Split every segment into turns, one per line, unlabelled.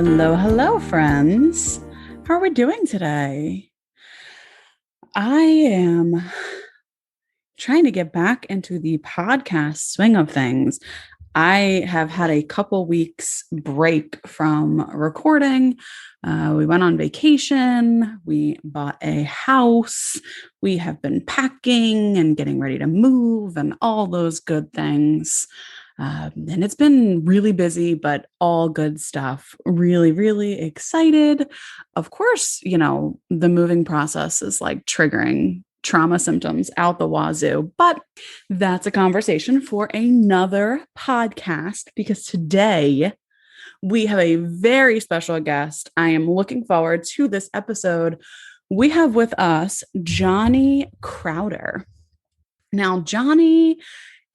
Hello, hello, friends. How are we doing today? I am trying to get back into the podcast swing of things. I have had a couple weeks break from recording. We went on vacation. We bought a house. We have been packing and getting ready to move and all those good things. And it's been really busy, but all good stuff. Really, really excited. Of course, the moving process is like triggering trauma symptoms out the wazoo, but that's a conversation for another podcast because today we have a very special guest. I am looking forward to this episode. We have with us Johnny Crowder. Now, Johnny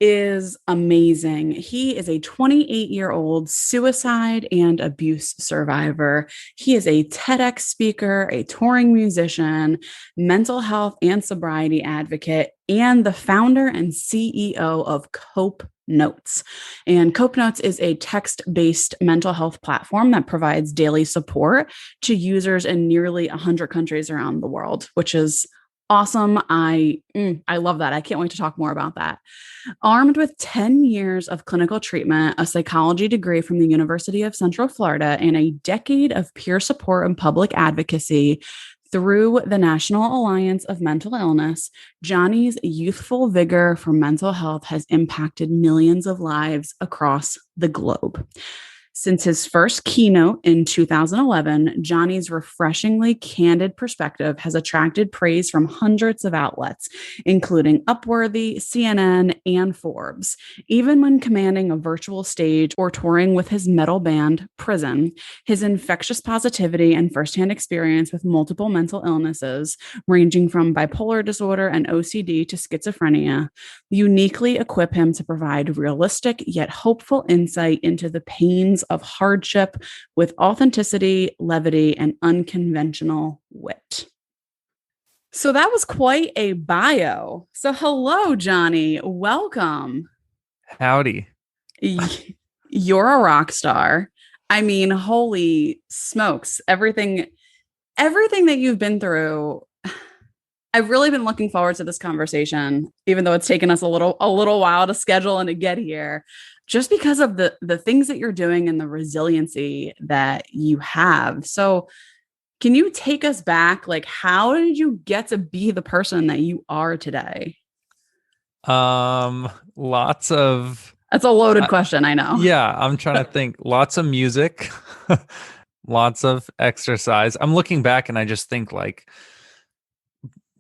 is amazing. He is a 28-year-old suicide and abuse survivor. He is a TEDx speaker, a touring musician, mental health and sobriety advocate, and the founder and CEO of Cope Notes. And Cope Notes is a text-based mental health platform that provides daily support to users in nearly 100 countries around the world, which is awesome. I love that. I can't wait to talk more about that. Armed with 10 years of clinical treatment, a psychology degree from the University of Central Florida, and a decade of peer support and public advocacy through the National Alliance of Mental Illness, Johnny's youthful vigor for mental health has impacted millions of lives across the globe. Since his first keynote in 2011, Johnny's refreshingly candid perspective has attracted praise from hundreds of outlets, including Upworthy, CNN, and Forbes. Even when commanding a virtual stage or touring with his metal band, Prison, his infectious positivity and firsthand experience with multiple mental illnesses, ranging from bipolar disorder and OCD to schizophrenia, uniquely equip him to provide realistic yet hopeful insight into the pains of hardship with authenticity, levity, and unconventional wit. So that was quite a bio. So hello, Johnny. Welcome.
Howdy.
You're a rock star. I mean, holy smokes. Everything that you've been through. I've really been looking forward to this conversation, even though it's taken us a little while to schedule and to get here, just because of the things that you're doing and the resiliency that you have. So can you take us back? Like, how did you get to be the person that you are today?
Lots of
That's a loaded question, I know.
Yeah, I'm trying to think. Lots of music, lots of exercise. I'm looking back and I just think like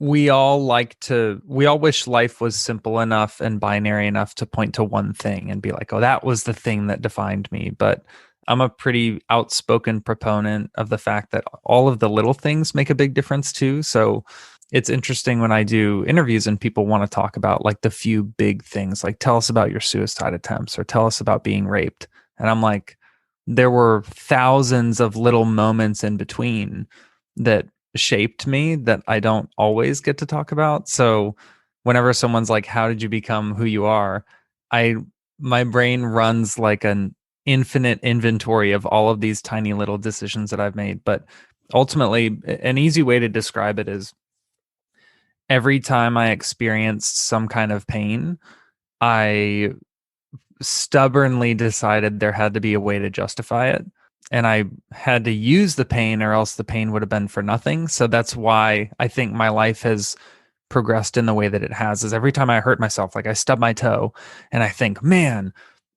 we all wish life was simple enough and binary enough to point to one thing and be like, oh, that was the thing that defined me. But I'm a pretty outspoken proponent of the fact that all of the little things make a big difference too. So it's interesting when I do interviews and people want to talk about like the few big things, like tell us about your suicide attempts or tell us about being raped. And I'm like, there were thousands of little moments in between that shaped me that I don't always get to talk about. So whenever someone's like, how did you become who you are? My brain runs like an infinite inventory of all of these tiny little decisions that I've made. But ultimately, an easy way to describe it is every time I experienced some kind of pain, I stubbornly decided there had to be a way to justify it. And I had to use the pain or else the pain would have been for nothing. So that's why I think my life has progressed in the way that it has, is every time I hurt myself, like I stub my toe and I think, man,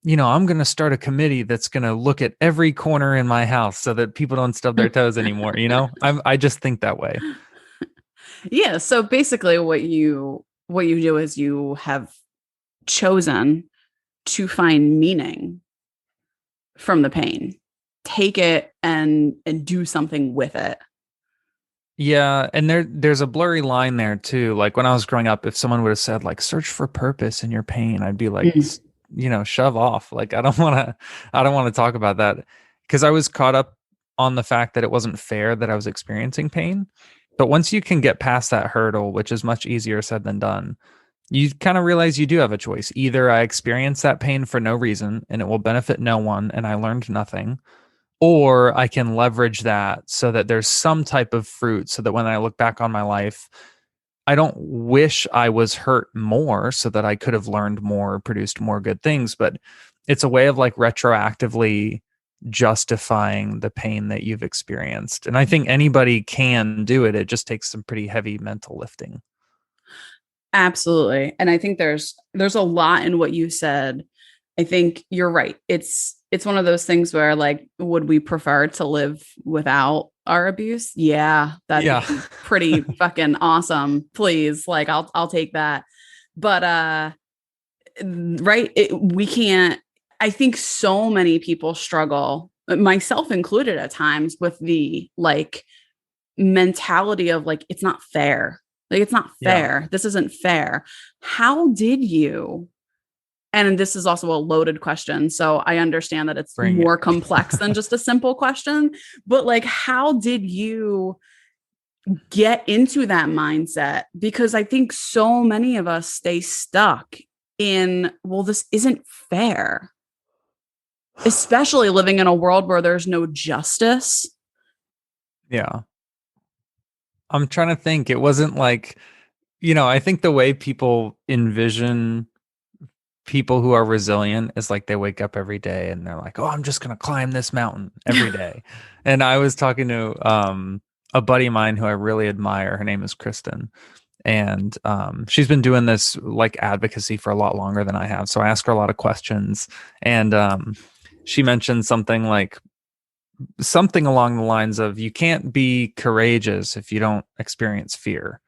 I'm going to start a committee that's going to look at every corner in my house so that people don't stub their toes anymore. I just think that way.
Yeah. So basically what you do is you have chosen to find meaning from the pain, take it and do something with it.
Yeah, and there's a blurry line there too. Like when I was growing up, if someone would have said like search for purpose in your pain, I'd be like, shove off. Like I don't want to talk about that, because I was caught up on the fact that it wasn't fair that I was experiencing pain. But once you can get past that hurdle, which is much easier said than done, you kind of realize you do have a choice. Either I experience that pain for no reason and it will benefit no one and I learned nothing, or I can leverage that so that there's some type of fruit so that when I look back on my life, I don't wish I was hurt more so that I could have learned more, produced more good things, but it's a way of like retroactively justifying the pain that you've experienced. And I think anybody can do it. It just takes some pretty heavy mental lifting.
Absolutely. And I think there's a lot in what you said. I think you're right. It's one of those things where like would we prefer to live without our abuse? Yeah, that'd
Yeah.
be pretty fucking awesome. Please. Like I'll take that. But right, we can't. I think so many people struggle, myself included at times, with the like mentality of like it's not fair. Like it's not
Yeah.
fair. This isn't fair. How did you, and this is also a loaded question, so I understand that it's
Bring it.
more complex than just a simple question, but like how did you get into that mindset? Because I think so many of us stay stuck in, well, this isn't fair, especially living in a world where there's no justice.
Yeah. I'm trying to think. It wasn't like, I think the way people envision people who are resilient is like they wake up every day and they're like, "Oh, I'm just going to climb this mountain every day." And I was talking to a buddy of mine who I really admire. Her name is Kristen. And she's been doing this like advocacy for a lot longer than I have. So I ask her a lot of questions. And she mentioned something along the lines of you can't be courageous if you don't experience fear.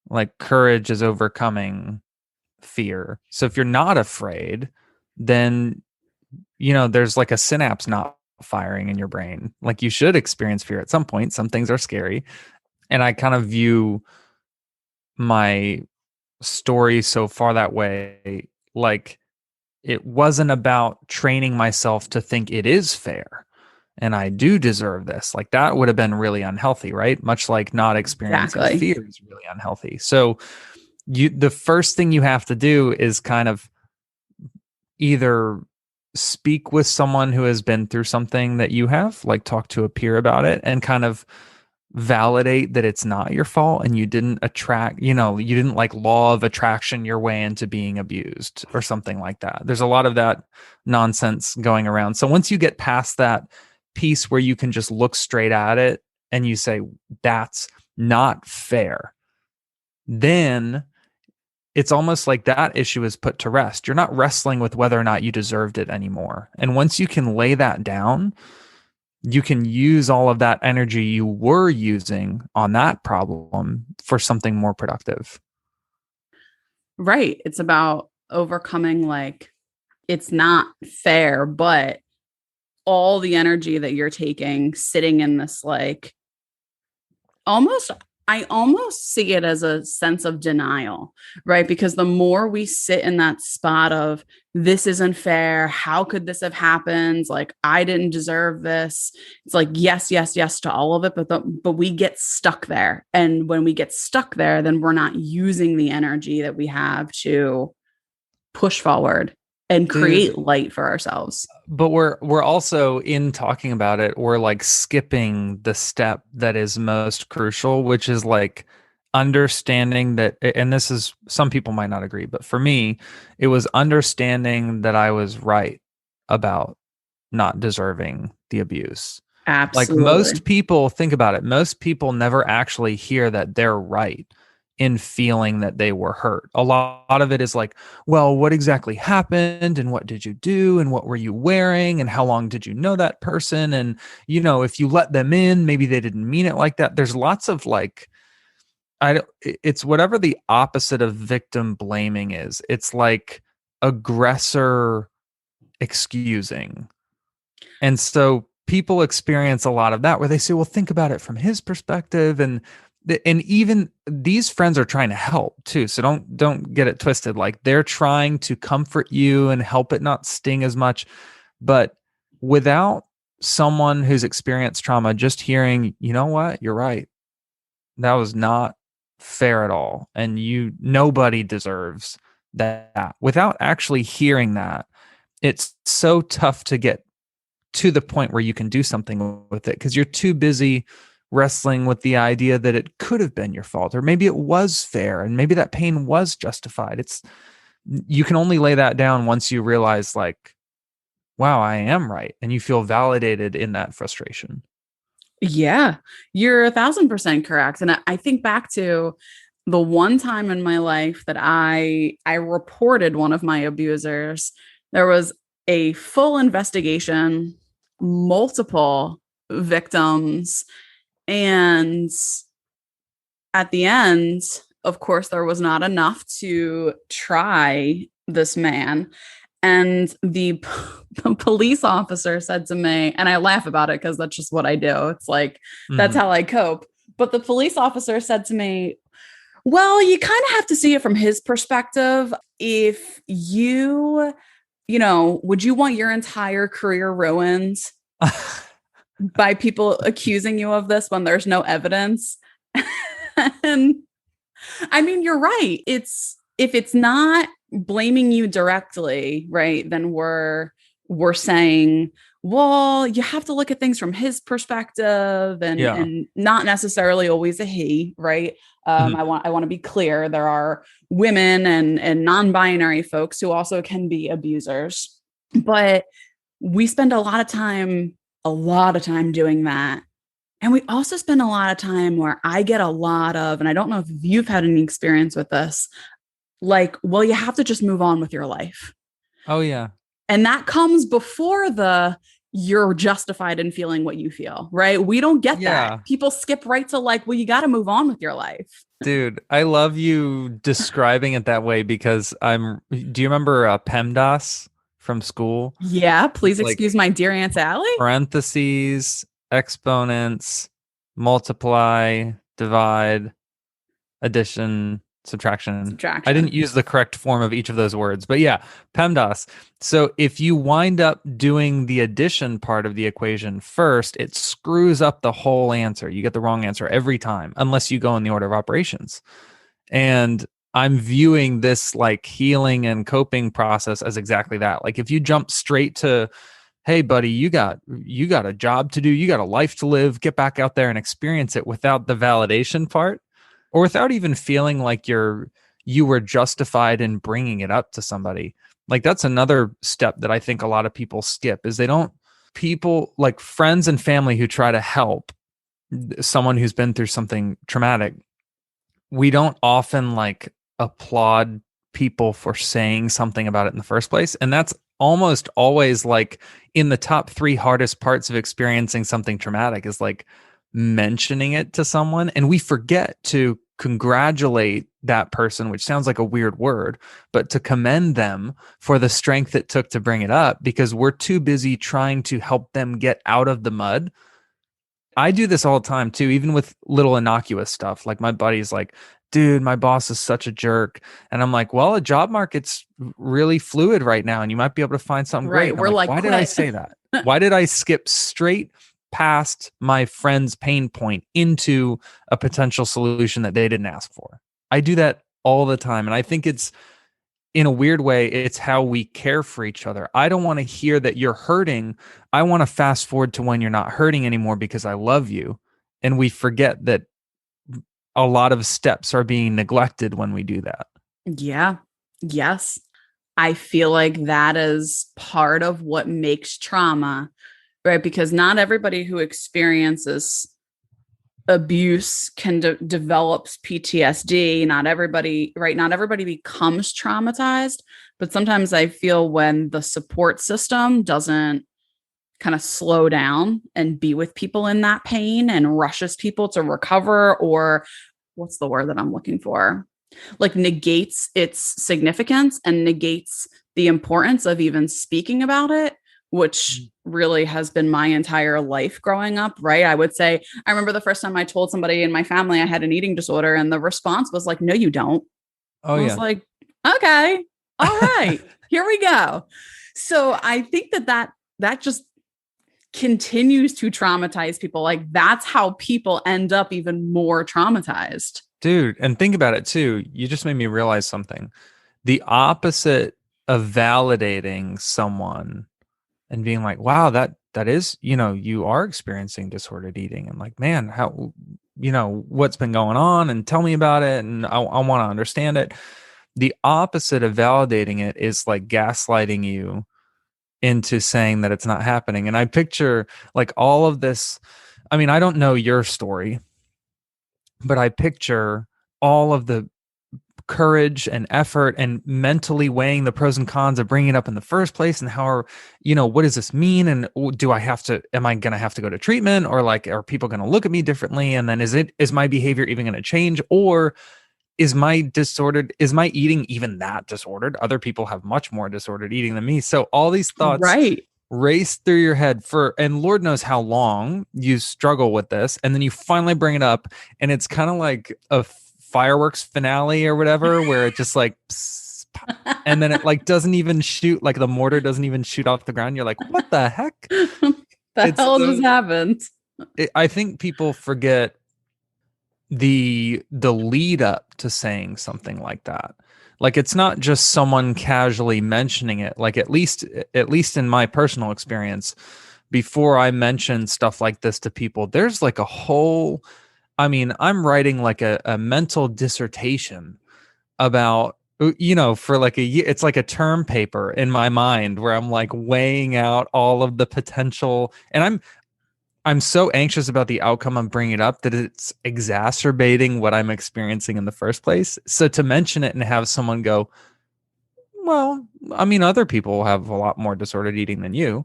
Like courage is overcoming fear. So if you're not afraid, then there's like a synapse not firing in your brain. Like you should experience fear at some point. Some things are scary. And I kind of view my story so far that way. Like it wasn't about training myself to think it is fair and I do deserve this. Like that would have been really unhealthy, right? Much like not experiencing
Exactly.
fear is really unhealthy. So the first thing you have to do is kind of either speak with someone who has been through something that you have, like talk to a peer about it and kind of validate that it's not your fault and you didn't you didn't like law of attraction your way into being abused or something like that. There's a lot of that nonsense going around. So once you get past that piece where you can just look straight at it and you say, that's not fair, then it's almost like that issue is put to rest. You're not wrestling with whether or not you deserved it anymore. And once you can lay that down, you can use all of that energy you were using on that problem for something more productive.
Right. It's about overcoming like it's not fair, but all the energy that you're taking sitting in this like almost, I almost see it as a sense of denial, right? Because the more we sit in that spot of this isn't fair, how could this have happened? Like I didn't deserve this. It's like yes, yes, yes to all of it, but we get stuck there. And when we get stuck there, then we're not using the energy that we have to push forward and create
Dude,
light for ourselves.
but we're also in talking about it, we're like skipping the step that is most crucial, which is like understanding that, and this is, some people might not agree, but for me, it was understanding that I was right about not deserving the abuse. Like
Absolutely.
most people, think about it, most people never actually hear that they're right in feeling that they were hurt. A lot of it is like, well, what exactly happened and what did you do and what were you wearing and how long did you know that person? And, if you let them in, maybe they didn't mean it like that. There's lots of like, it's whatever the opposite of victim blaming is. It's like aggressor excusing. And so people experience a lot of that where they say, well, think about it from his perspective. And even these friends are trying to help too. So don't get it twisted. Like they're trying to comfort you and help it not sting as much. But without someone who's experienced trauma, just hearing, you know what, you're right. That was not fair at all. And nobody deserves that. Without actually hearing that, it's so tough to get to the point where you can do something with it, because you're too busy wrestling with the idea that it could have been your fault, or maybe it was fair and maybe that pain was justified. You can only lay that down once you realize, like, wow, I am right, and you feel validated in that frustration.
Yeah, you're 1,000% correct. And I think back to the one time in my life that I reported one of my abusers. There was a full investigation, multiple victims, and at the end, of course, there was not enough to try this man. And the police officer said to me, and I laugh about it because that's just what I do. It's like, that's
Mm-hmm.
how I cope. But the police officer said to me, well, you kind of have to see it from his perspective. If would you want your entire career ruined by people accusing you of this when there's no evidence? And I mean, you're right. If it's not blaming you directly, right, then we're saying, well, you have to look at things from his perspective, and
Yeah.
not necessarily always a he, right?
Mhm.
I want to be clear. There are women and non-binary folks who also can be abusers, but we spend a lot of time doing that. And we also spend a lot of time where I get a lot of, and I don't know if you've had any experience with this, like, well, you have to just move on with your life.
Oh yeah.
And that comes before the you're justified in feeling what you feel, right? We don't get that.
Yeah.
People skip right to like, well, you got to move on with your life.
Dude, I love you describing it that way, because do you remember PEMDAS from school?
Yeah, please
It's
excuse
like
my dear Aunt Sally.
parentheses, exponents, multiply, divide, addition, subtraction. I didn't
Subtraction.
use the correct form of each of those words, but yeah, PEMDAS. So if you wind up doing the addition part of the equation first, it screws up the whole answer. You get the wrong answer every time, unless you go in the order of operations. And I'm viewing this like healing and coping process as exactly that. Like if you jump straight to, hey buddy, you got a job to do, you got a life to live, get back out there and experience it, without the validation part, or without even feeling like you were justified in bringing it up to somebody. Like that's another step that I think a lot of people skip, is they don't people like friends and family who try to help someone who's been through something traumatic. We don't often like applaud people for saying something about it in the first place, and that's almost always like in the top 3 hardest parts of experiencing something traumatic, is like mentioning it to someone, and we forget to congratulate that person, which sounds like a weird word, but to commend them for the strength it took to bring it up, because we're too busy trying to help them get out of the mud. I do this all the time too, even with little innocuous stuff. Like my buddy's like, dude, my boss is such a jerk. And I'm like, well, the job market's really fluid right now, and you might be able to find something great.
Right.
And I'm
We're
like,
like,
why did I
quit.
say that? Why did I skip straight past my friend's pain point into a potential solution that they didn't ask for? I do that all the time. And I think it's, in a weird way, it's how we care for each other. I don't want to hear that you're hurting. I want to fast forward to when you're not hurting anymore because I love you. And we forget that a lot of steps are being neglected when we do that.
Yeah. Yes. I feel like that is part of what makes trauma, right? Because not everybody who experiences abuse develops PTSD. Not everybody, right? Not everybody becomes traumatized, but sometimes I feel when the support system doesn't kind of slow down and be with people in that pain and rushes people to recover, or what's the word that I'm looking for? Like negates its significance and negates the importance of even speaking about it, which really has been my entire life growing up, right? I would say, I remember the first time I told somebody in my family I had an eating disorder, and the response was like, no, you don't.
Oh
I was
yeah.
like, okay, all right, here we go. So I think that just continues to traumatize people. Like that's how people end up even more traumatized.
Dude, and think about it too. You just made me realize something. The opposite of validating someone and being like, wow, that is, you are experiencing disordered eating, and like, man, how, what's been going on, and tell me about it. And I want to understand it. The opposite of validating it is like gaslighting you into saying that it's not happening. And I picture like all of this. I mean, I don't know your story, but I picture all of the courage and effort and mentally weighing the pros and cons of bringing it up in the first place, and what does this mean, and am I going to have to go to treatment, or like, are people going to look at me differently, and then is my behavior even going to change, or is my eating even that disordered? Other people have much more disordered eating than me. So all these thoughts
Right.
race through your head and Lord knows how long you struggle with this, and then you finally bring it up, and it's kind of like a fireworks finale or whatever, where it just like pss, and then it like doesn't even shoot, like the mortar doesn't even shoot off the ground. You're like, what the heck?
The hell just happened?
I think people forget the lead up to saying something like that. Like, it's not just someone casually mentioning it. Like, at least in my personal experience, before I mention stuff like this to people, there's like a whole, I mean, I'm writing like a mental dissertation about, for like a year. It's like a term paper in my mind where I'm like weighing out all of the potential, and I'm so anxious about the outcome of bringing it up that it's exacerbating what I'm experiencing in the first place. So to mention it and have someone go, well, I mean, other people have a lot more disordered eating than you.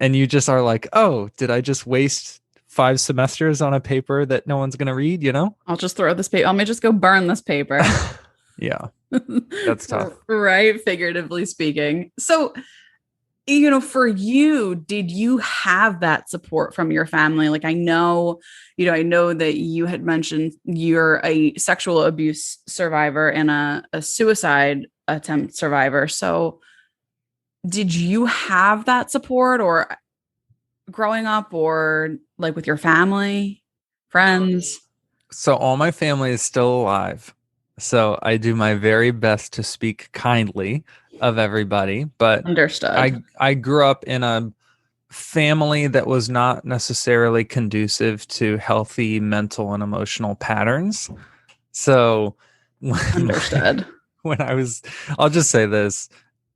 And you just are like, oh, did I just waste 5 semesters on a paper that no one's going to read,
I'll just throw this paper. Let me just go burn this paper.
Yeah, that's tough.
Right. Figuratively speaking. So, for you, did you have that support from your family? Like, I know that you had mentioned you're a sexual abuse survivor and a suicide attempt survivor. So did you have that support, or growing up, or like with your family, friends?
So all my family is still alive. So I do my very best to speak kindly of everybody, but
Understood.
I grew up in a family that was not necessarily conducive to healthy mental and emotional patterns. So
Understood.
when I'll just say this,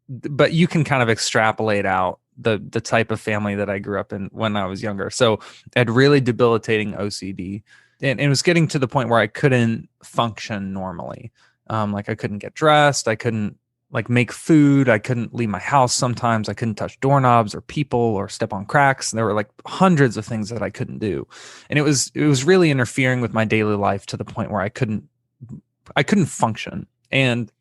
but you can kind of extrapolate out the type of family that I grew up in when I was younger. So I had really debilitating OCD, and it was getting to the point where I couldn't function normally. Like, I couldn't get dressed. I couldn't like make food. I couldn't leave my house. Sometimes I couldn't touch doorknobs or people or step on cracks. And there were like hundreds of things that I couldn't do. And it was really interfering with my daily life to the point where I couldn't function. And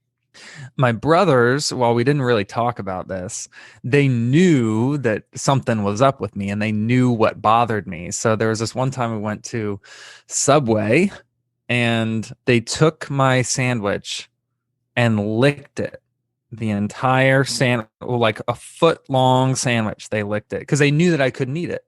my brothers, while we didn't really talk about this, they knew that something was up with me, and they knew what bothered me. So there was this one time we went to Subway, and they took my sandwich and licked it. The entire like a foot long sandwich, they licked it because they knew that I couldn't eat it.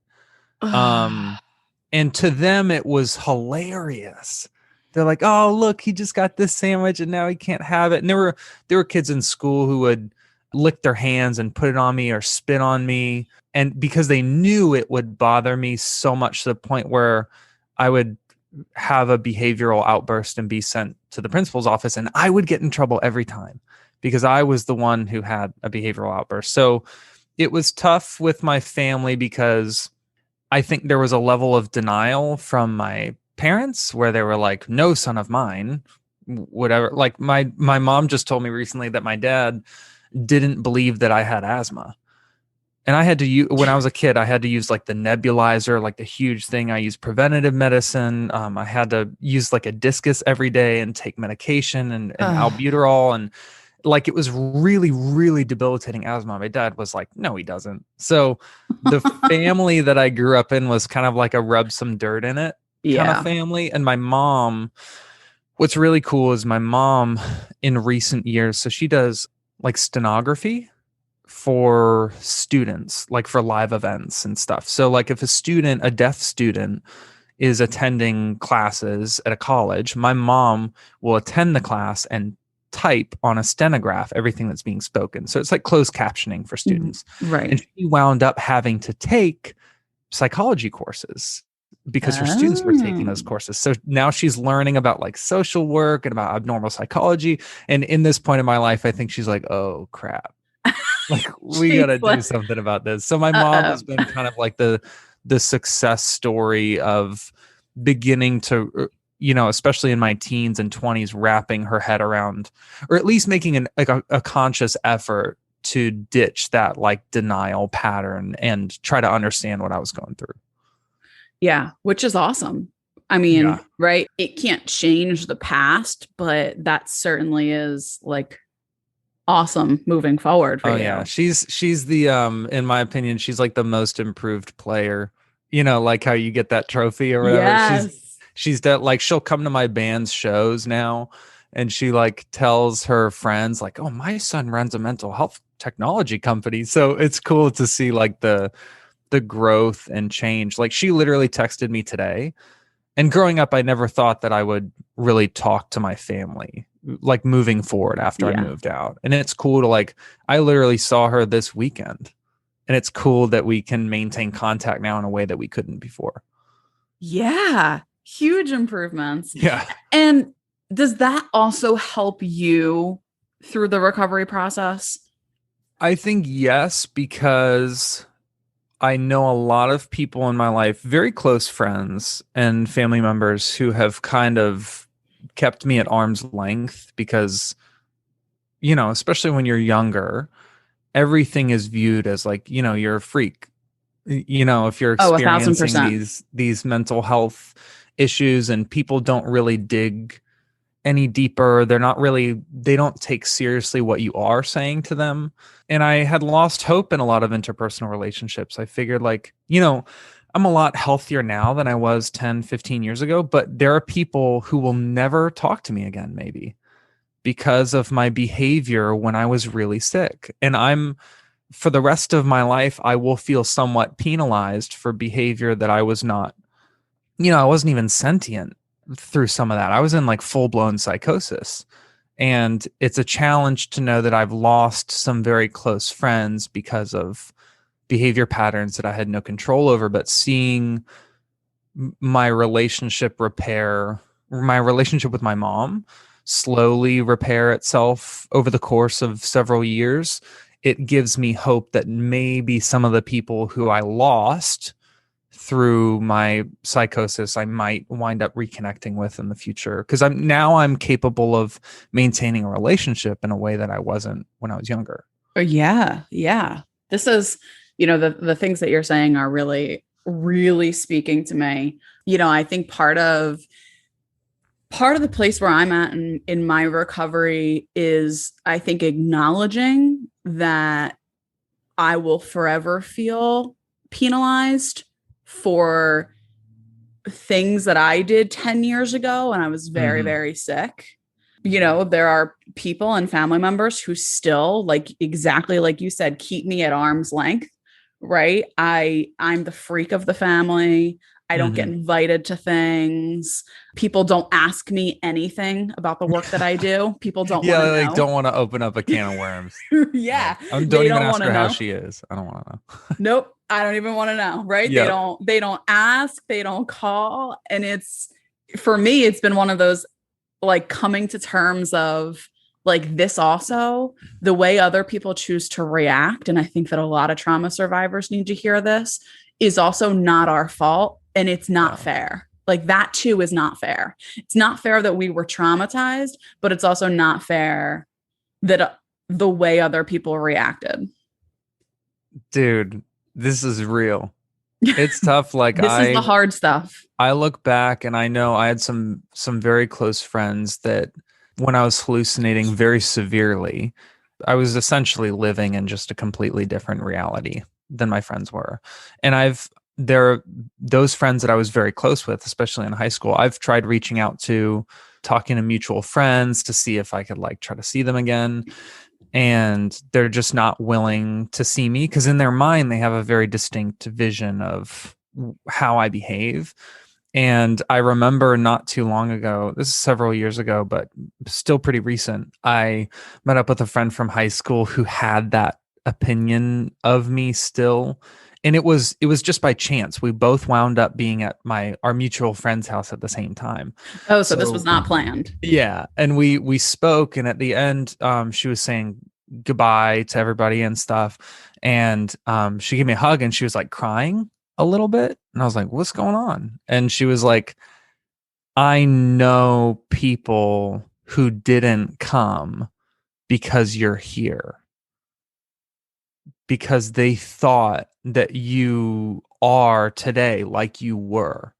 And to them, it was hilarious. They're like, oh, look, he just got this sandwich and now he can't have it. And there were kids in school who would lick their hands and put it on me or spit on me. And because they knew it would bother me so much to the point where I would have a behavioral outburst and be sent to the principal's office, and I would get in trouble every time because I was the one who had a behavioral outburst. So it was tough with my family because I think there was a level of denial from my parents where they were like, no, son of mine, whatever. Like my mom just told me recently that my dad didn't believe that I had asthma. And I had to use, when I was a kid, I had to use like the nebulizer, like the huge thing. I used preventative medicine. I had to use like a discus every day and take medication and albuterol. And like, it was really, really debilitating asthma. My dad was like, no, he doesn't. So the family that I grew up in was kind of like a rub some dirt in it kind of family. And my mom, what's really cool is my mom in recent years, so she does like stenography for students, like for live events and stuff. So like if a deaf student is attending classes at a college, my mom will attend the class and type on a stenograph everything that's being spoken. So it's like closed captioning for students.
Right.
And she wound up having to take psychology courses because her students were taking those
Oh.
courses. So now she's learning about like social work and about abnormal psychology. And in this point in my life, I think she's like, oh crap. Like we got to
She's
do
like,
something about this. So my mom
uh-oh.
has been kind of like the success story of beginning to, especially in my teens and 20s, wrapping her head around, or at least making a conscious effort to ditch that like denial pattern and try to understand what I was going through.
Yeah, which is awesome. I
Yeah.
mean, right? It can't change the past, but that certainly is like awesome moving forward for
Oh
you.
yeah. She's the in my opinion, she's like the most improved player. Like how you get that trophy or whatever.
Yes.
She's that like she'll come to my band's shows now and she like tells her friends like, "Oh, my son runs a mental health technology company." So it's cool to see like the growth and change. Like she literally texted me today. And growing up, I never thought that I would really talk to my family, like moving forward after I
Yeah.
moved out. And it's cool to like, I literally saw her this weekend. And it's cool that we can maintain contact now in a way that we couldn't before.
Yeah. Huge improvements.
Yeah.
And does that also help you through the recovery process?
I think yes, because I know a lot of people in my life, very close friends and family members who have kind of kept me at arm's length because, especially when you're younger, everything is viewed as like, you're a freak. If you're
Oh,
experiencing
1,000%.
these mental health issues and people don't really dig any deeper, they don't take seriously what you are saying to them. And I had lost hope in a lot of interpersonal relationships. I figured like, I'm a lot healthier now than I was 10, 15 years ago, but there are people who will never talk to me again, maybe because of my behavior when I was really sick. And for the rest of my life, I will feel somewhat penalized for behavior that I was not, I wasn't even sentient through some of that. I was in like full blown psychosis. And it's a challenge to know that I've lost some very close friends because of behavior patterns that I had no control over, but seeing my relationship with my mom slowly repair itself over the course of several years, it gives me hope that maybe some of the people who I lost through my psychosis I might wind up reconnecting with in the future, because I'm capable of maintaining a relationship in a way that I wasn't when I was younger.
Yeah. Yeah. This is, the things that you're saying are really, really speaking to me. I think part of the place where I'm at in my recovery is, I think, acknowledging that I will forever feel penalized for things that I did 10 years ago when I was very, very sick. There are people and family members who still, like, exactly like you said, keep me at arm's length, right? I'm the freak of the family. I don't get invited to things. People don't ask me anything about the work that I do. People don't
Yeah,
want to
like
know.
don't want to open up a can of worms.
Yeah,
Don't
they
even
don't
ask
want to
her how
know.
she is. I don't want to know.
Nope, I don't even want to know, right? They
Yep.
don't ask, they don't call, and it's, for me, it's been one of those, like, coming to terms of, like, this also, the way other people choose to react, and I think that a lot of trauma survivors need to hear this, is also not our fault, and it's not
Yeah.
fair. Like, that too is not fair. It's not fair that we were traumatized, but it's also not fair that the way other people reacted.
Dude, this is real. It's tough. Like
This is the hard stuff.
I look back and I know I had some very close friends that when I was hallucinating very severely, I was essentially living in just a completely different reality than my friends were. And those friends that I was very close with, especially in high school, I've tried reaching out to, talking to mutual friends to see if I could like try to see them again. And they're just not willing to see me because in their mind, they have a very distinct vision of how I behave. And I remember not too long ago, this is several years ago, but still pretty recent, I met up with a friend from high school who had that opinion of me still. And it was just by chance. We both wound up being at our mutual friend's house at the same time.
Oh, so this was
So
not planned.
yeah, and we spoke, and at the end, she was saying goodbye to everybody and stuff, and she gave me a hug, and she was like crying a little bit, and I was like, "What's going on?" And she was like, "I know people who didn't come because you're here, because they thought that you are today like you were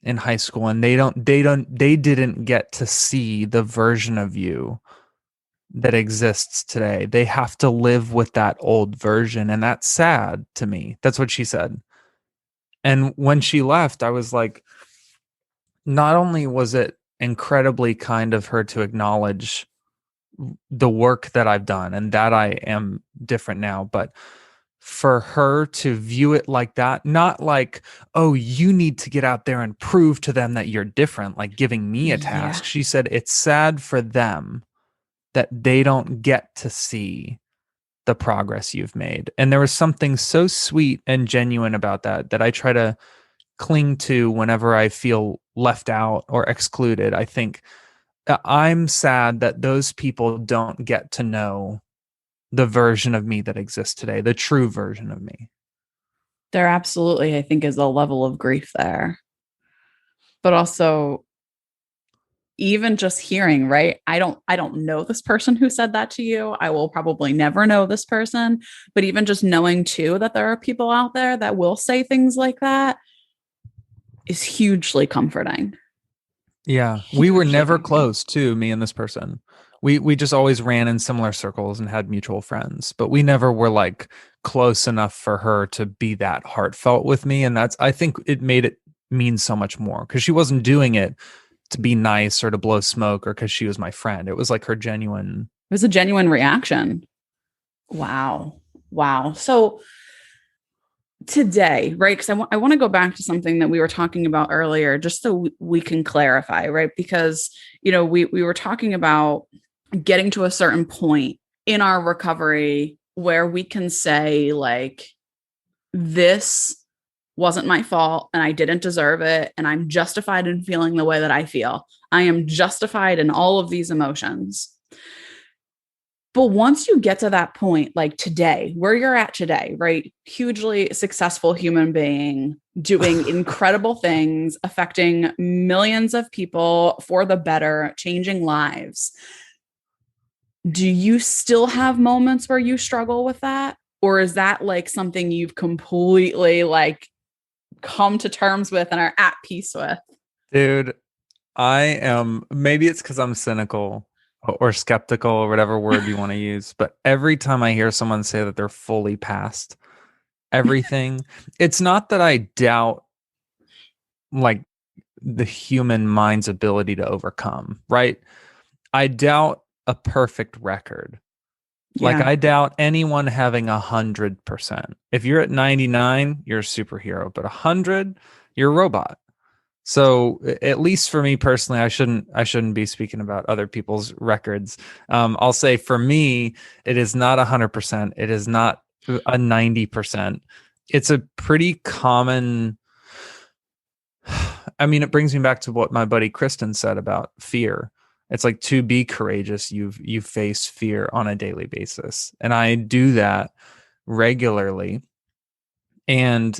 in high school, and they didn't get to see the version of you that exists today. They have to live with that old version, and that's sad to me." That's what she said. And when she left, I was like, not only was it incredibly kind of her to acknowledge the work that I've done and that I am different now, but for her to view it like that, not like, oh, you need to get out there and prove to them that you're different, like giving me a
Yeah.
task. She said, it's sad for them that they don't get to see the progress you've made. And there was something so sweet and genuine about that I try to cling to whenever I feel left out or excluded. I think I'm sad that those people don't get to know the version of me that exists today, the true version of me.
There absolutely, I think, is a level of grief there. But also, even just hearing, right? I don't know this person who said that to you. I will probably never know this person, but even just knowing too that there are people out there that will say things like that is hugely comforting.
Yeah, we were
Hugely
never
comforting.
close too, me and this person. We just always ran in similar circles and had mutual friends, but we never were like close enough for her to be that heartfelt with me. And that's, I think it made it mean so much more because she wasn't doing it to be nice or to blow smoke or because she was my friend. It was like her genuine.
It was a genuine reaction. Wow. Wow. So today, right? Because I want to go back to something that we were talking about earlier, just so we can clarify, right? Because, we were talking about getting to a certain point in our recovery where we can say, like, this wasn't my fault and I didn't deserve it. And I'm justified in feeling the way that I feel. I am justified in all of these emotions. But once you get to that point, like today, where you're at today, right? Hugely successful human being doing incredible things, affecting millions of people for the better, changing lives. Do you still have moments where you struggle with that? Or is that like something you've completely like come to terms with and are at peace with?
Dude, I am, maybe it's because I'm cynical or skeptical or whatever word you want to use, but every time I hear someone say that they're fully past everything, it's not that I doubt like the human mind's ability to overcome, right? I doubt a perfect record. Like
Yeah.
I doubt anyone having 100%. If you're at 99, you're a superhero, but 100, you're a robot. So at least for me personally, I shouldn't be speaking about other people's records. I'll say for me, it is not 100%. It is not a 90%. It's a pretty common. I mean, it brings me back to what my buddy Kristen said about fear. It's like to be courageous, you face fear on a daily basis, and I do that regularly. And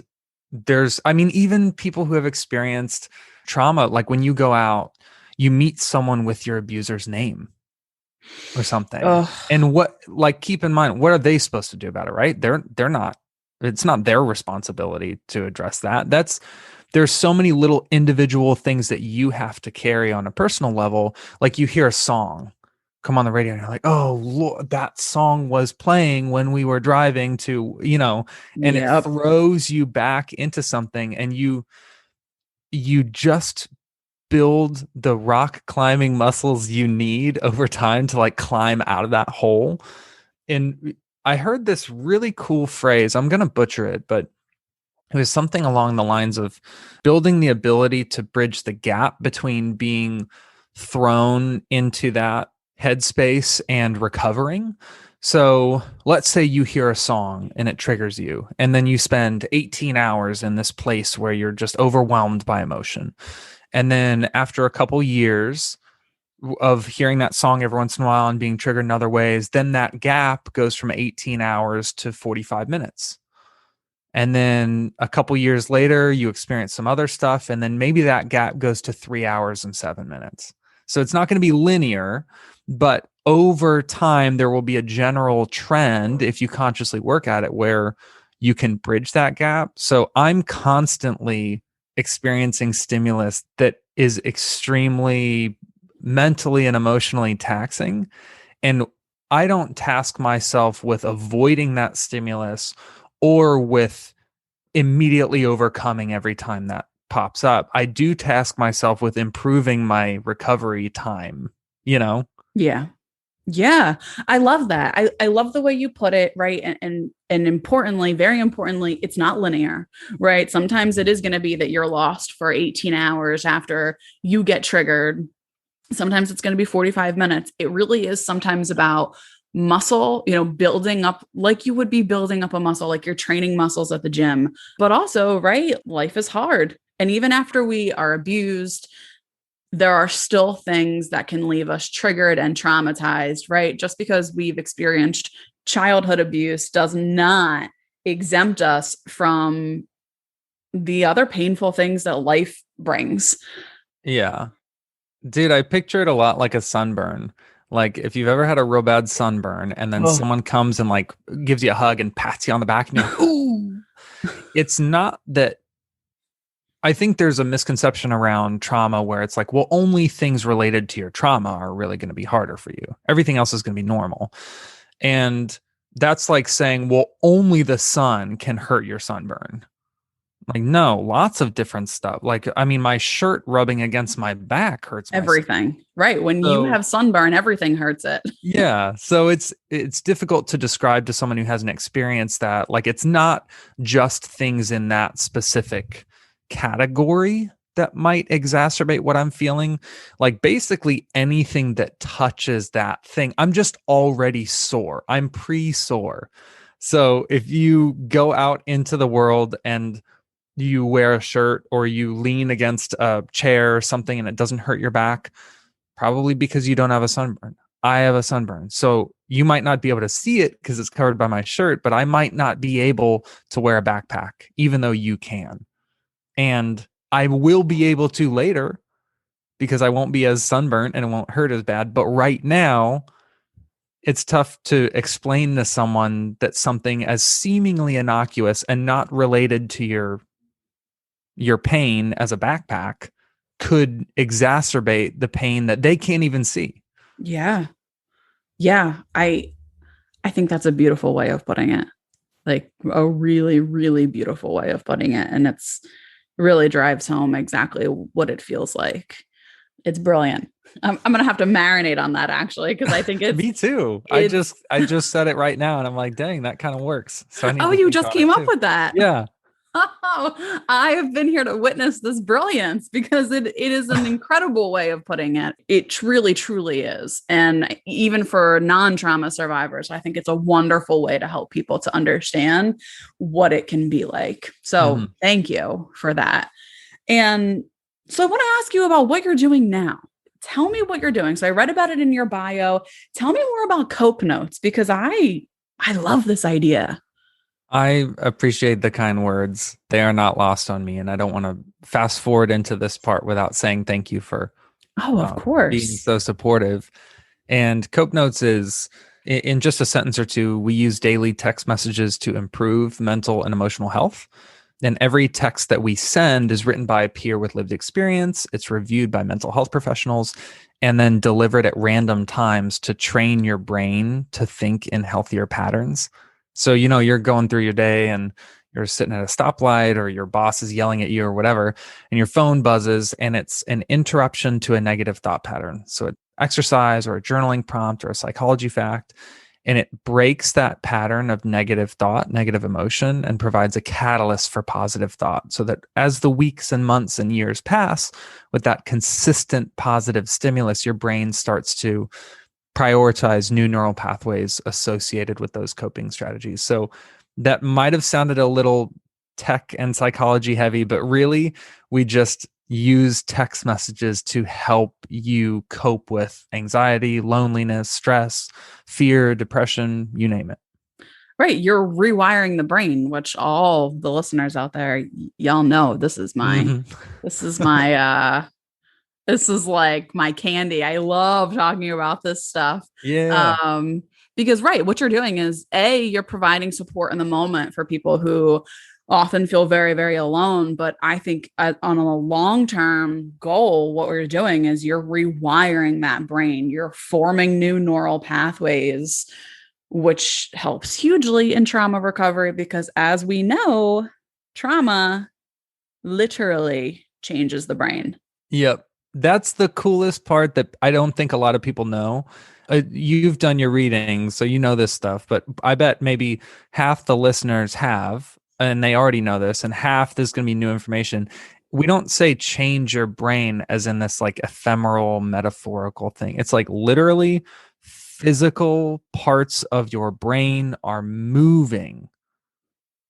I mean, even people who have experienced trauma, like when you go out, you meet someone with your abuser's name or something.
Oh,
And like, keep in mind, what are they supposed to do about it, right? They're not, it's not their responsibility to address that. There's so many little individual things that you have to carry on a personal level. Like you hear a song come on the radio and you're like, oh, Lord, that song was playing when we were driving to, and it
yep.
throws you back into something, and you just build the rock climbing muscles you need over time to like climb out of that hole. And I heard this really cool phrase. I'm going to butcher it, but It was something along the lines of building the ability to bridge the gap between being thrown into that headspace and recovering. So let's say you hear a song and it triggers you, and then you spend 18 hours in this place where you're just overwhelmed by emotion. And then after a couple years of hearing that song every once in a while and being triggered in other ways, then that gap goes from 18 hours to 45 minutes. And then a couple years later, you experience some other stuff. And then maybe that gap goes to 3 hours and 7 minutes. So it's not going to be linear, but over time, there will be a general trend if you consciously work at it where you can bridge that gap. So I'm constantly experiencing stimulus that is extremely mentally and emotionally taxing. And I don't task myself with avoiding that stimulus or with immediately overcoming every time that pops up. I do task myself with improving my recovery time, you know?
Yeah. Yeah. I love that. I love the way you put it, right? And importantly, very importantly, it's not linear, right? Sometimes it is going to be that you're lost for 18 hours after you get triggered. Sometimes it's going to be 45 minutes. It really is sometimes about muscle, building up like you would be building up a muscle, like you're training muscles at the gym. But also, right, life is hard. And even after we are abused, there are still things that can leave us triggered and traumatized, right? Just because we've experienced childhood abuse does not exempt us from the other painful things that life brings.
Yeah. Dude, I picture it a lot like a sunburn. Like if you've ever had a real bad sunburn and then someone comes and like gives you a hug and pats you on the back and you're like, ooh, it's not that. I think there's a misconception around trauma where it's like, well, only things related to your trauma are really going to be harder for you. Everything else is going to be normal. And that's like saying, well, only the sun can hurt your sunburn. Like, no, lots of different stuff. Like, I mean, my shirt rubbing against my back hurts my
everything.
skin.
Right. When you have sunburn, everything hurts it.
Yeah. So it's difficult to describe to someone who hasn't experienced that. Like it's not just things in that specific category that might exacerbate what I'm feeling. Like basically anything that touches that thing. I'm just already sore. I'm pre-sore. So if you go out into the world and you wear a shirt or you lean against a chair or something and it doesn't hurt your back, probably because you don't have a sunburn. I have a sunburn. So you might not be able to see it because it's covered by my shirt, but I might not be able to wear a backpack, even though you can. And I will be able to later because I won't be as sunburnt and it won't hurt as bad. But right now, it's tough to explain to someone that something as seemingly innocuous and not related to your pain as a backpack could exacerbate the pain that they can't even see.
Yeah. Yeah. I think that's a beautiful way of putting it. Like a really, really beautiful way of putting it. And it's really drives home exactly what it feels like. It's brilliant. I'm going to have to marinate on that actually, because I think it's
me too. I just said it right now and I'm like, dang, that kind of works. So I need to
you
think
just
on
came
it
up
too.
with that.
Yeah.
Oh, I have been here to witness this brilliance because it is an incredible way of putting it. It really, truly is. And even for non-trauma survivors, I think it's a wonderful way to help people to understand what it can be like. So thank you for that. And so I want to ask you about what you're doing now. Tell me what you're doing. So I read about it in your bio. Tell me more about Cope Notes because I love this idea.
I appreciate the kind words. They are not lost on me. And I don't want to fast forward into this part without saying thank you for
of
being
course.
so supportive. And Cope Notes is, in just a sentence or two, we use daily text messages to improve mental and emotional health. And every text that we send is written by a peer with lived experience. It's reviewed by mental health professionals and then delivered at random times to train your brain to think in healthier patterns. So, you're going through your day and you're sitting at a stoplight or your boss is yelling at you or whatever, and your phone buzzes and it's an interruption to a negative thought pattern. So, an exercise or a journaling prompt or a psychology fact. and it breaks that pattern of negative thought, negative emotion, and provides a catalyst for positive thought. So that as the weeks and months and years pass with that consistent positive stimulus, your brain starts to prioritize new neural pathways associated with those coping strategies. So that might have sounded a little tech and psychology heavy, but really we just use text messages to help you cope with anxiety, loneliness, stress, fear, depression, you name it.
Right. You're rewiring the brain, which all the listeners out there, y'all know
Mhm.
this is my, this is like my candy. I love talking about this stuff.
Yeah.
Um, because right, what you're doing is you're providing support in the moment for people who often feel very, very alone. But I think on a long-term goal, what we're doing is you're rewiring that brain. You're forming new neural pathways, which helps hugely in trauma recovery because as we know, trauma literally changes the brain.
Yep. That's the coolest part that I don't think a lot of people know. You've done your reading, so you know this stuff, but I bet maybe half the listeners have, and they already know this, and half there's going to be new information. We don't say change your brain as in this like ephemeral metaphorical thing. It's like literally physical parts of your brain are moving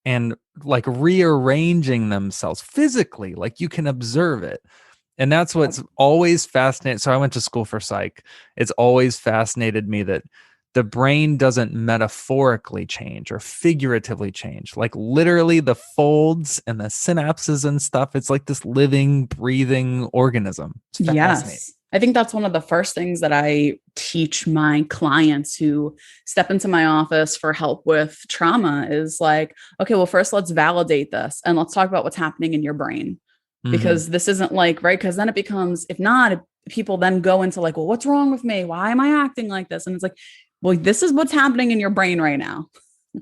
and like rearranging themselves physically, like you can observe it. And that's what's always fascinating. So I went to school for psych. It's always fascinated me that the brain doesn't metaphorically change or figuratively change. Like literally the folds and the synapses and stuff. It's like this living, breathing organism. It's fascinating.
Yes. I think that's one of the first things that I teach my clients who step into my office for help with trauma is like, okay, well, first let's validate this and let's talk about what's happening in your brain.
Mm-hmm.
Because this isn't like, right? Because then it becomes, if not, people then go into like, well, what's wrong with me? Why am I acting like this? And it's like, well, this is what's happening in your brain right now.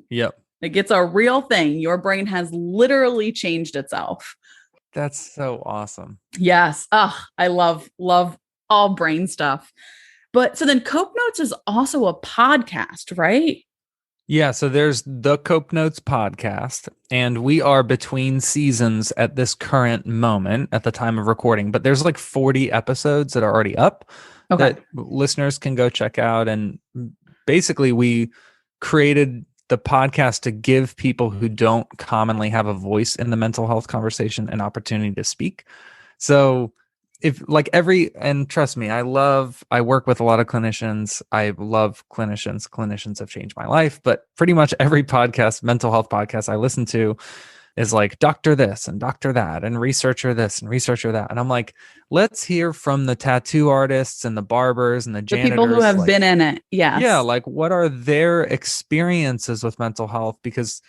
Yep.
Like it's a real thing. Your brain has literally changed itself.
That's so awesome.
Yes. Oh, I love all brain stuff. But so then Cope Notes is also a podcast, right?
Yeah, so there's the Cope Notes podcast, and we are between seasons at this current moment at the time of recording, but there's like 40 episodes that are already up
Okay.
that listeners can go check out. And basically, we created the podcast to give people who don't commonly have a voice in the mental health conversation an opportunity to speak. So if like and trust me, I work with a lot of clinicians. I love clinicians have changed my life, but pretty much every podcast, mental health podcast I listen to is like doctor this and doctor that and researcher this and researcher that. And I'm like, let's hear from the tattoo artists and the barbers and the
The people who
janitors.
have
Like,
been in it.
yeah,
Yes.
like what are their experiences with mental health? Because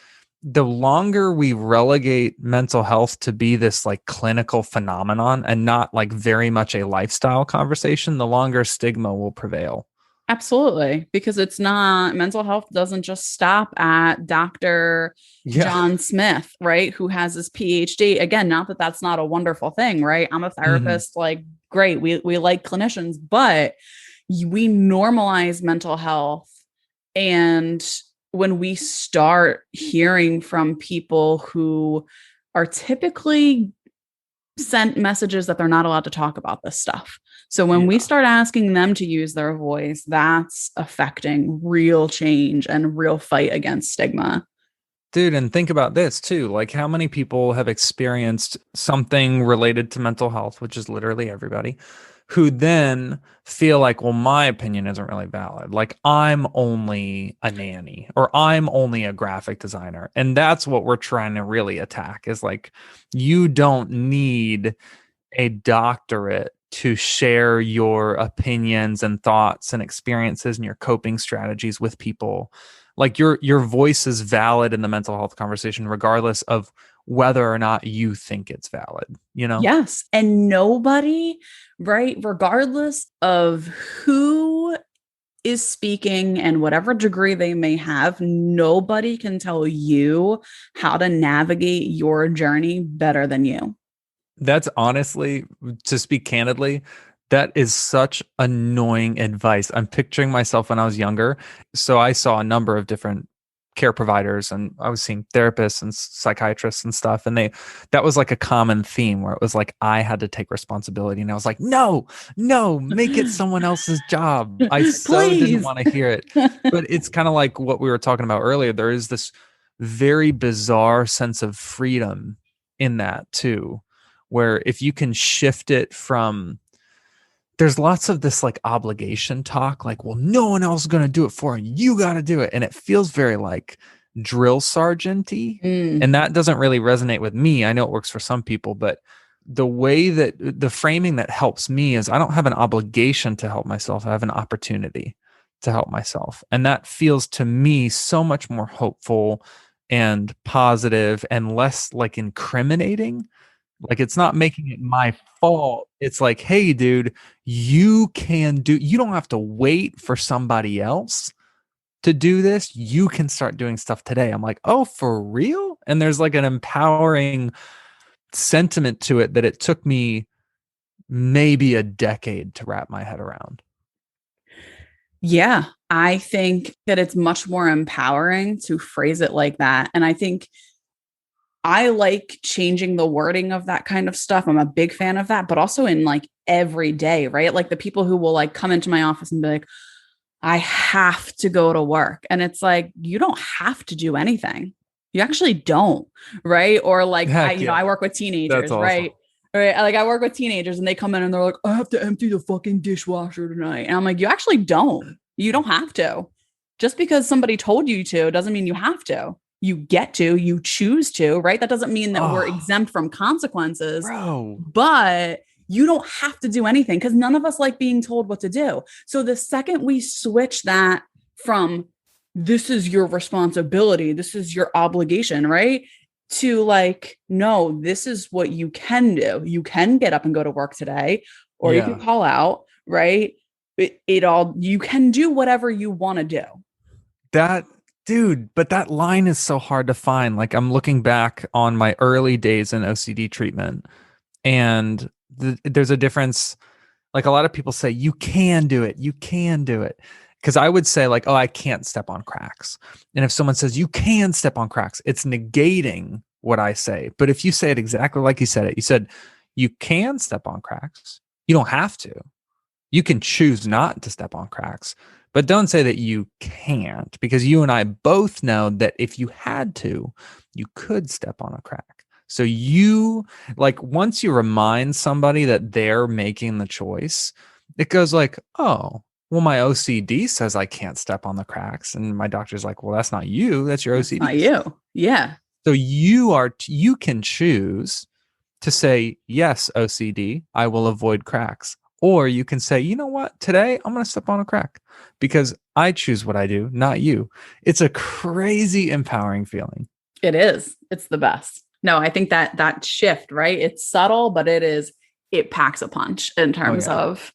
the longer we relegate mental health to be this like clinical phenomenon and not like very much a lifestyle conversation, the longer stigma will prevail.
Absolutely. Because it's not, mental health doesn't just stop at Dr.
Yeah.
John Smith, right? Who has his PhD. Again, not that that's not a wonderful thing, right? I'm a
Hmm.
therapist, like, great. We like clinicians, but we normalize mental health. And when we start hearing from people who are typically sent messages that they're not allowed to talk about this stuff. So when we
Yeah.
start asking them to use their voice, that's affecting real change and real fight against stigma.
Dude, and think about this too. Like, how many people have experienced something related to mental health, which is literally everybody, who then feel like, well, my opinion isn't really valid. Like, I'm only a nanny or I'm only a graphic designer. And that's what we're trying to really attack is like, you don't need a doctorate to share your opinions and thoughts and experiences and your coping strategies with people. Like your voice is valid in the mental health conversation regardless of whether or not you think it's valid, you know?
Yes. And nobody, right, regardless of who is speaking and whatever degree they may have, nobody can tell you how to navigate your journey better than you.
That's honestly, to speak candidly, That is such annoying advice. I'm picturing myself when I was younger. So I saw a number of different care providers, and I was seeing therapists and psychiatrists and stuff. And that was like a common theme where it was like I had to take responsibility. And I was like, no, no, make it someone else's job. I so didn't
Please.
want to hear it. But it's kind of like what we were talking about earlier. There is this very bizarre sense of freedom in that too, where if you can shift it from, there's lots of this like obligation talk, like, well, no one else is going to do it for you. You got to do it. And it feels very like drill sergeant-y.
Mm.
And that doesn't really resonate with me. I know it works for some people, but the way that the framing that helps me is I don't have an obligation to help myself. I have an opportunity to help myself. And that feels to me so much more hopeful and positive and less like incriminating. Like, it's not making it my fault. It's like, hey, dude, you don't have to wait for somebody else to do this. You can start doing stuff today. I'm like, oh, for real? And there's like an empowering sentiment to it that it took me maybe a decade to wrap my head around.
Yeah, I think that it's much more empowering to phrase it like that. And I think I like changing the wording of that kind of stuff. I'm a big fan of that, but also in like every day, right? Like the people who will like come into my office and be like, I have to go to work. And it's like, you don't have to do anything. You actually don't, right? Or like
Heck yeah.
I work with
That's
teenagers,
awesome.
right? Right. Like I work with teenagers and they come in and they're like, I have to empty the fucking dishwasher tonight. And I'm like, you actually don't. You don't have to. Just because somebody told you to doesn't mean you have to. You get to, you choose to, right? That doesn't mean that we're exempt from consequences,
Bro.
but you don't have to do anything because none of us like being told what to do. So the second we switch that from this is your responsibility, this is your obligation, right? To like, no, this is what you can do. You can get up and go to work today, or you can call out, right? You can do whatever you want to do.
That dude, but that line is so hard to find. Like, I'm looking back on my early days in OCD treatment, and there's a difference. Like, a lot of people say, you can do it. You can do it. Because I would say, like, oh, I can't step on cracks. And if someone says you can step on cracks, it's negating what I say. But if you say it exactly like you said it, you said you can step on cracks. You don't have to. You can choose not to step on cracks. But don't say that you can't, because you and I both know that if you had to, you could step on a crack. So you, like, once you remind somebody that they're making the choice, it goes like, oh, well, my OCD says I can't step on the cracks. And my doctor's like, well, that's not you. That's your OCD.
Not you. Yeah.
So you can choose to say, yes, OCD, I will avoid cracks. Or you can say, you know what, today I'm going to step on a crack because I choose what I do, not you. It's a crazy empowering feeling.
It is. It's the best. No, I think that shift, right? It's subtle, but it packs a punch in terms of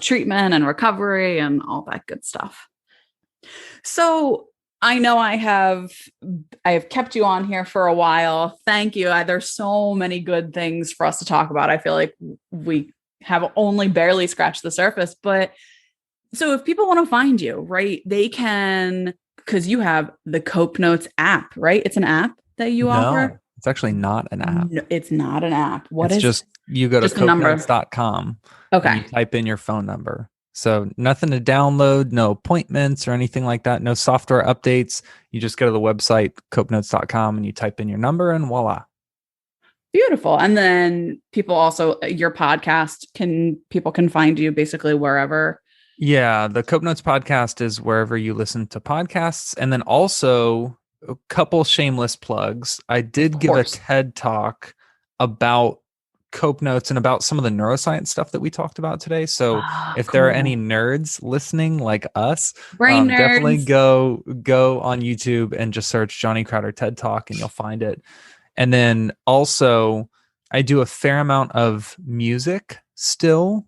treatment and recovery and all that good stuff. So I know I have kept you on here for a while. Thank you. There's so many good things for us to talk about. I feel like we have only barely scratched the surface, but so if people want to find you, right, they can, because you have the Cope Notes app, right? It's an app that you offer.
It's actually not an app.
No, it's not an app. What
it's
is
just, you go to copenotes.com.
Okay.
And you type in your phone number. So nothing to download, no appointments or anything like that, no software updates. You just go to the website, copenotes.com, and you type in your number and voila.
Beautiful. And then people also, your podcast, people can find you basically wherever.
Yeah, the Cope Notes podcast is wherever you listen to podcasts. And then also a couple shameless plugs. I did give a TED talk about Cope Notes and about some of the neuroscience stuff that we talked about today. So if there are any nerds listening like us, definitely go on YouTube and just search Johnny Crowder TED Talk and you'll find it. And then also I do a fair amount of music still.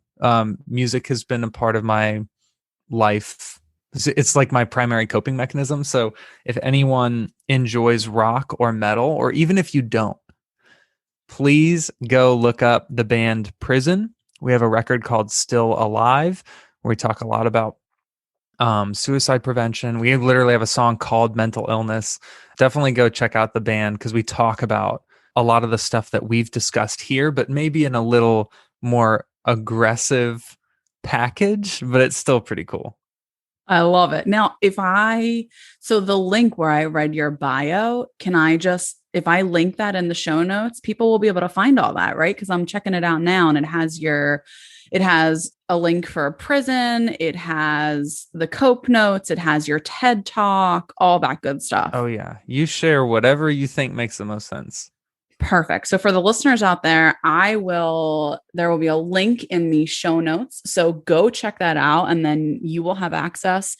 Music has been a part of my life. It's like my primary coping mechanism. So if anyone enjoys rock or metal, or even if you don't, please go look up the band Prison. We have a record called Still Alive, where we talk a lot about suicide prevention. We literally have a song called Mental Illness. Definitely go check out the band because we talk about a lot of the stuff that we've discussed here, but maybe in a little more aggressive package, but it's still pretty cool.
I love it. Now, so the link where I read your bio, if I link that in the show notes, people will be able to find all that, right? Because I'm checking it out now and it has a link for a prison, it has the Cope notes, it has your TED talk, all that good stuff.
Oh, yeah. You share whatever you think makes the most sense.
Perfect. So for the listeners out there, there will be a link in the show notes. So go check that out and then you will have access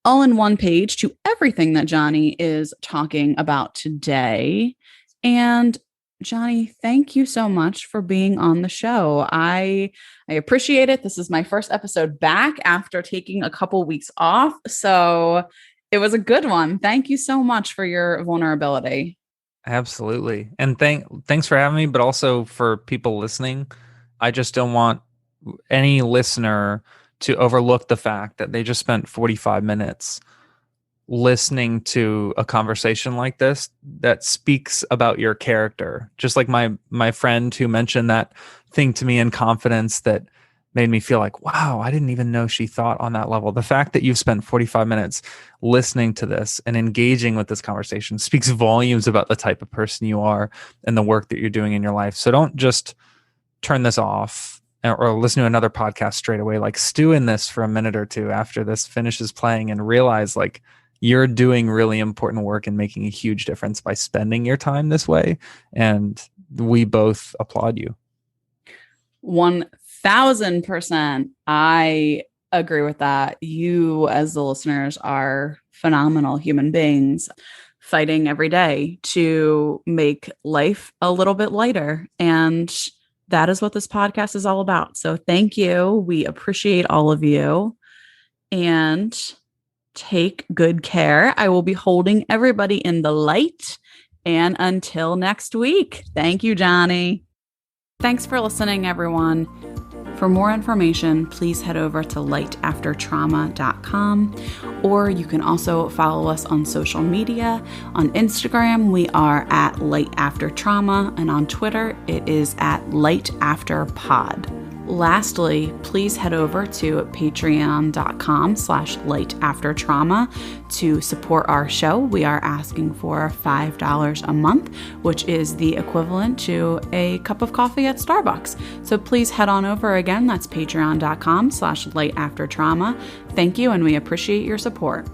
all in one page to everything that Johnny is talking about today. And Johnny, thank you so much for being on the show. I appreciate it. This is my first episode back after taking a couple weeks off. So it was a good one. Thank you so much for your vulnerability.
Absolutely. And thanks for having me, but also for people listening. I just don't want any listener to overlook the fact that they just spent 45 minutes listening to a conversation like this that speaks about your character. Just like my friend who mentioned that thing to me in confidence that made me feel like, wow, I didn't even know she thought on that level. The fact that you've spent 45 minutes listening to this and engaging with this conversation speaks volumes about the type of person you are and the work that you're doing in your life. So don't just turn this off or listen to another podcast straight away. Like, stew in this for a minute or two after this finishes playing and realize like you're doing really important work and making a huge difference by spending your time this way. And we both applaud you.
1000%. I agree with that. You, as the listeners, are phenomenal human beings fighting every day to make life a little bit lighter. And that is what this podcast is all about. So thank you. We appreciate all of you and take good care. I will be holding everybody in the light. And until next week, thank you, Johnny. Thanks for listening, everyone. For more information, please head over to lightaftertrauma.com, or you can also follow us on social media. On Instagram, we are at lightaftertrauma, and on Twitter, it is at lightafterpod. Lastly, please head over to patreon.com/lightaftertrauma to support our show. We are asking for $5 a month, which is the equivalent to a cup of coffee at Starbucks. So please head on over again. That's patreon.com/lightaftertrauma. Thank you, and we appreciate your support.